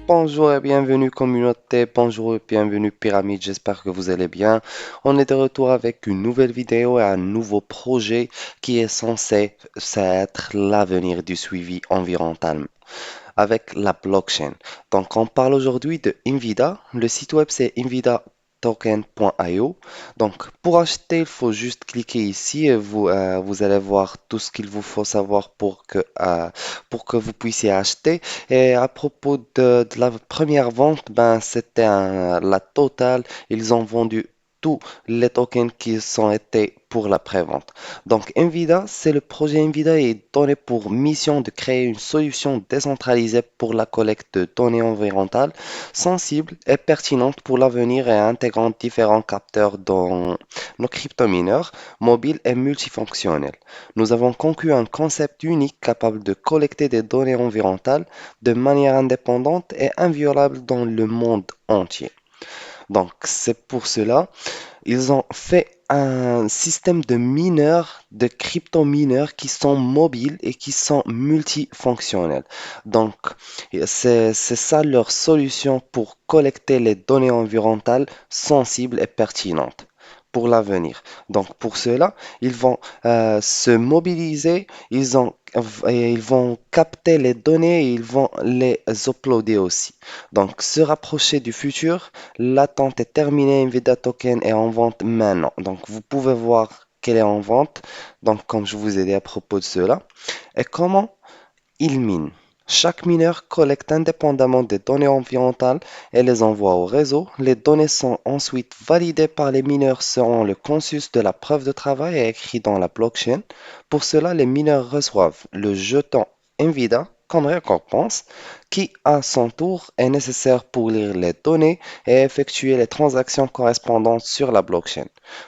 Bonjour et bienvenue communauté, bonjour et bienvenue pyramide, j'espère que vous allez bien. On est de retour avec une nouvelle vidéo et un nouveau projet qui est censé être l'avenir du suivi environnemental avec la blockchain. Donc on parle aujourd'hui de Invida, le site web c'est invida-token.io. Donc pour acheter, il faut juste cliquer ici et vous allez voir tout ce qu'il vous faut savoir pour que vous puissiez acheter. Et à propos de la première vente, ben, c'était la totale. Ils ont vendu tous les tokens qui sont été pour la prévente. Donc, Nvidia, c'est le projet Nvidia est donné pour mission de créer une solution décentralisée pour la collecte de données environnementales sensibles et pertinentes pour l'avenir et intégrant différents capteurs dans nos cryptomineurs mobiles et multifonctionnels. Nous avons conclu un concept unique capable de collecter des données environnementales de manière indépendante et inviolable dans le monde entier. Donc, c'est pour cela ils ont fait un système de mineurs, de crypto-mineurs qui sont mobiles et qui sont multifonctionnels. Donc, c'est ça leur solution pour collecter les données environnementales sensibles et pertinentes pour l'avenir. Donc, pour cela, ils vont se mobiliser, ils vont capter les données et ils vont les uploader aussi. Donc, se rapprocher du futur. L'attente est terminée, Nvidia Token est en vente maintenant. Donc, vous pouvez voir qu'elle est en vente. Donc, comme je vous ai dit à propos de cela. Et comment il mine? Chaque mineur collecte indépendamment des données environnementales et les envoie au réseau. Les données sont ensuite validées par les mineurs selon le consensus de la preuve de travail et écrit dans la blockchain. Pour cela, les mineurs reçoivent le jeton Nvidia comme récompense qui, à son tour, est nécessaire pour lire les données et effectuer les transactions correspondantes sur la blockchain.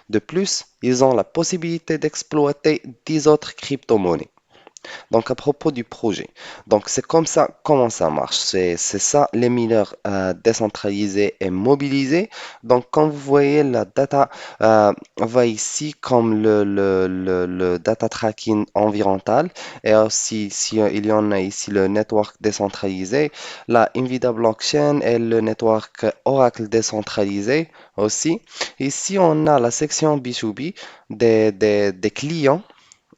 De plus, ils ont la possibilité d'exploiter 10 autres crypto-monnaies. Donc, à propos du projet. Donc, c'est comme ça, comment ça marche. C'est ça, les mineurs décentralisés et mobilisés. Donc, comme vous voyez, la data va ici comme le data tracking environnemental. Et aussi, si, il y en a ici le network décentralisé, la NVIDIA blockchain et le network Oracle décentralisé aussi. Ici, on a la section B2B des clients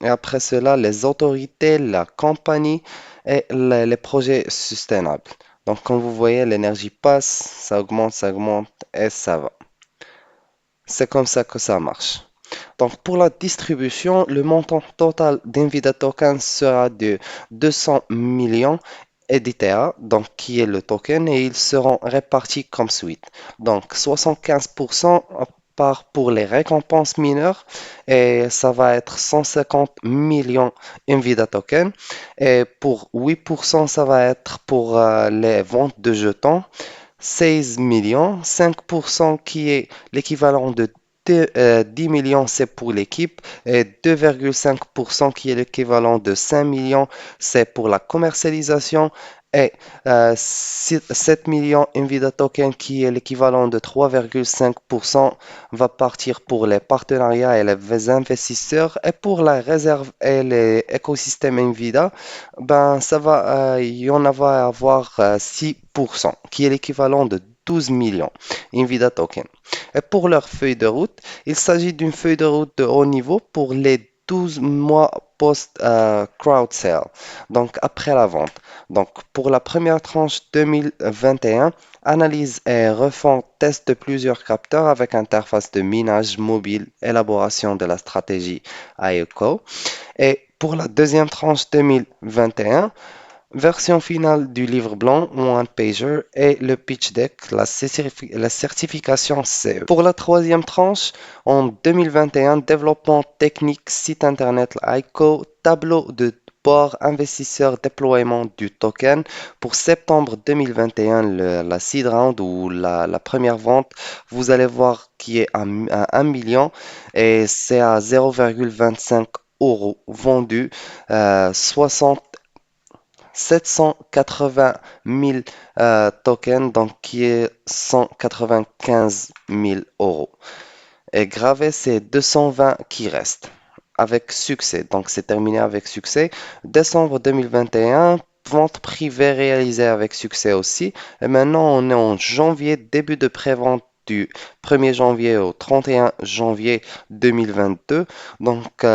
et après cela, les autorités, la compagnie et les projets sustainables. Donc, comme vous voyez, l'énergie passe, ça augmente et ça va. C'est comme ça que ça marche. Donc, pour la distribution, le montant total d'NVIDIA Token sera de 200 millions ETH, donc qui est le token, et ils seront répartis comme suite. Donc, 75% part pour les récompenses mineures, et ça va être 150 millions NVIDIA Token. Et pour 8%, ça va être pour les ventes de jetons. 16 millions, 5% qui est l'équivalent de 10 millions, c'est pour l'équipe, et 2,5% qui est l'équivalent de 5 millions, c'est pour la commercialisation, et 7 millions Nvidia Token qui est l'équivalent de 3,5% va partir pour les partenariats et les investisseurs, et pour la réserve et l'écosystème Nvidia, ben ça va, il y en va avoir 6% qui est l'équivalent de 12 millions Nvidia Token. Et pour leur feuille de route, il s'agit d'une feuille de route de haut niveau pour les 12 mois post-crowd sale, donc après la vente. Donc pour la première tranche 2021, analyse et refond test de plusieurs capteurs avec interface de minage mobile, élaboration de la stratégie IOCO. Et pour la deuxième tranche 2021, version finale du livre blanc, one pager et le pitch deck, la certification CE. Pour la troisième tranche, en 2021, développement technique, site internet ICO, tableau de bord investisseur déploiement du token. Pour septembre 2021, la seed round ou la première vente, vous allez voir qui est à 1 million et c'est à 0,25 euros vendu 60 780 000 tokens, donc qui est 195 000 euros. Et gravé, c'est 220 qui restent avec succès. Donc c'est terminé avec succès. Décembre 2021, vente privée réalisée avec succès aussi. Et maintenant, on est en janvier, début de pré-vente du 1er janvier au 31 janvier 2022. Donc,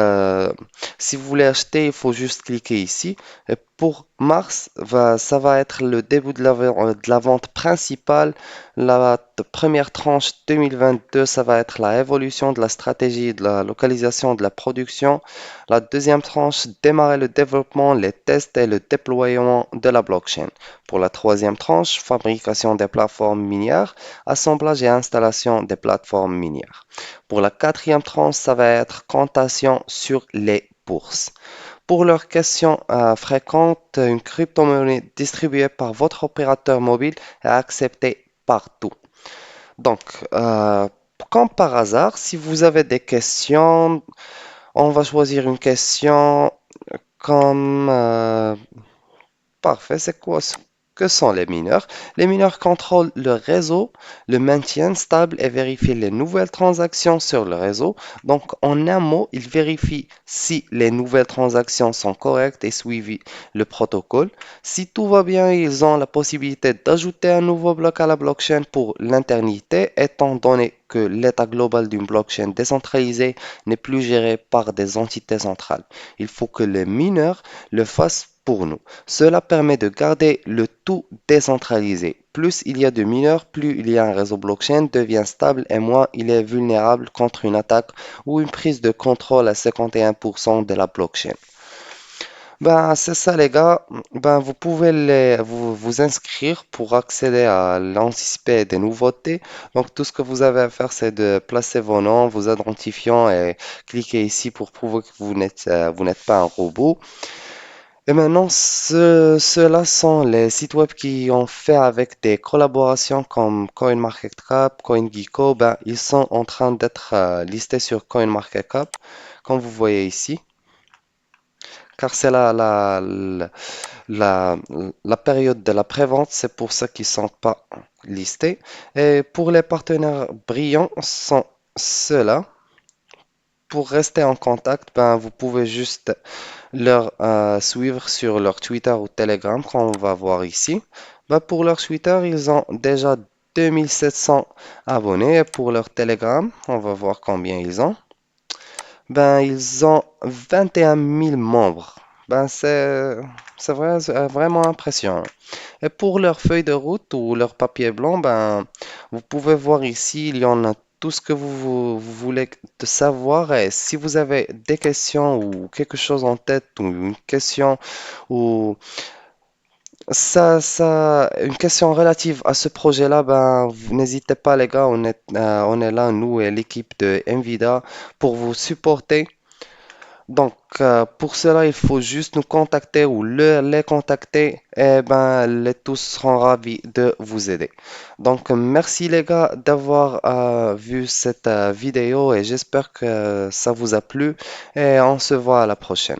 si vous voulez acheter, il faut juste cliquer ici. Et pour mars, ça va être le début de la vente principale. La première tranche 2022, ça va être la évolution de la stratégie de la localisation de la production. La deuxième tranche, démarrer le développement, les tests et le déploiement de la blockchain. Pour la troisième tranche, fabrication des plateformes minières, assemblage et installation des plateformes minières. Pour la quatrième tranche, ça va être comptation sur les bourses. Pour leurs questions fréquentes, une crypto-monnaie distribuée par votre opérateur mobile est acceptée partout. Donc, comme par hasard, si vous avez des questions, on va choisir une question comme parfait, c'est quoi ce que sont les mineurs? Les mineurs contrôlent le réseau, le maintiennent stable et vérifient les nouvelles transactions sur le réseau. Donc, en un mot, ils vérifient si les nouvelles transactions sont correctes et suivent le protocole. Si tout va bien, ils ont la possibilité d'ajouter un nouveau bloc à la blockchain pour l'éternité, étant donné que l'état global d'une blockchain décentralisée n'est plus géré par des entités centrales. Il faut que les mineurs le fassent pour nous. Cela permet de garder le tout décentralisé. Plus il y a de mineurs, plus il y a un réseau blockchain devient stable et moins il est vulnérable contre une attaque ou une prise de contrôle à 51% de la blockchain. Ben, c'est ça les gars. Ben, vous pouvez vous inscrire pour accéder à l'anticipé des nouveautés. Donc, tout ce que vous avez à faire, c'est de placer vos noms, vos identifiants et cliquer ici pour prouver que vous n'êtes pas un robot. Et maintenant, ceux-là sont les sites web qui ont fait avec des collaborations comme CoinMarketCap, CoinGecko. Ben, ils sont en train d'être listés sur CoinMarketCap, comme vous voyez ici, car c'est la, la période de la prévente, c'est pour ça qu'ils ne sont pas listés. Et pour les partenaires brillants, sont ceux-là. Pour rester en contact, ben, vous pouvez juste leur suivre sur leur Twitter ou Telegram, qu'on va voir ici. Ben, pour leur Twitter, ils ont déjà 2700 abonnés. Et pour leur Telegram, on va voir combien ils ont. Ben, ils ont 21 000 membres. Ben, c'est vraiment impressionnant. Et pour leur feuille de route ou leur papier blanc, ben, vous pouvez voir ici, il y en a tout ce que vous voulez de savoir. Et si vous avez des questions ou quelque chose en tête ou une question ou une question relative à ce projet-là, ben, n'hésitez pas les gars, on est là, nous et l'équipe de Nvidia, pour vous supporter. Donc, pour cela, il faut juste nous contacter ou les contacter et ben, les tous seront ravis de vous aider. Donc, merci les gars d'avoir vu cette vidéo et j'espère que ça vous a plu et on se voit à la prochaine.